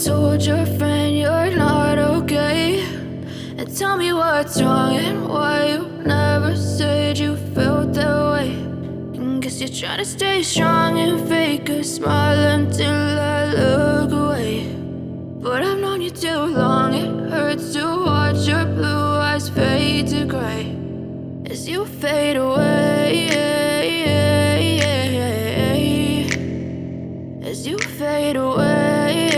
told your friend you're not okay, and tell me what's wrong and why you never said you felt that way. And guess you're trying to stay strong and fake a smile until I look away. But I've known you too long, it hurts to watch your blue eyes fade to gray as you fade away, as you fade away.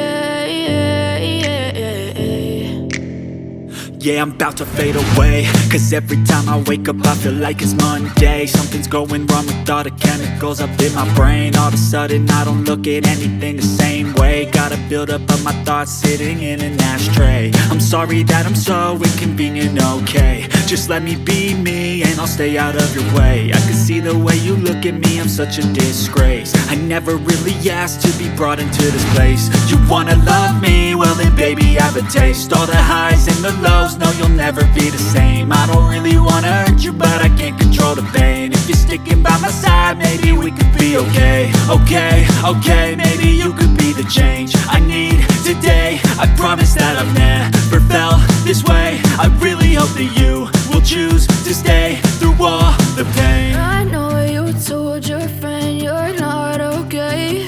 Yeah, I'm about to fade away, cause every time I wake up I feel like it's Monday. Something's going wrong with all the chemicals up in my brain. All of a sudden I don't look at anything the same way. Gotta build up of my thoughts sitting in an ashtray. I'm sorry that I'm so inconvenient, okay. Just let me be me and I'll stay out of your way. I can see the way you look at me, I'm such a disgrace. I never really asked to be brought into this place. You wanna love me? Well then baby I have a taste. All the highs and the lows, no you'll never be the same. I don't really wanna hurt you but I can't control the pain. If you're sticking by my side maybe we could be okay. Okay, maybe you could be the change I need today. I promise that I've never felt this way. I really hope that you will choose to stay through all the pain. I know you told your friend you're not okay,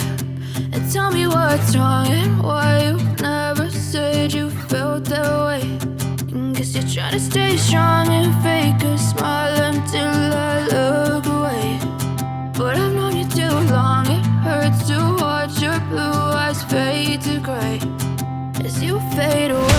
and tell me what's wrong and why you never said you felt that way. And guess you're trying to stay strong and fake a smile until I look away. But I've known you too long, it hurts to watch your blue eyes fade to gray as you fade away.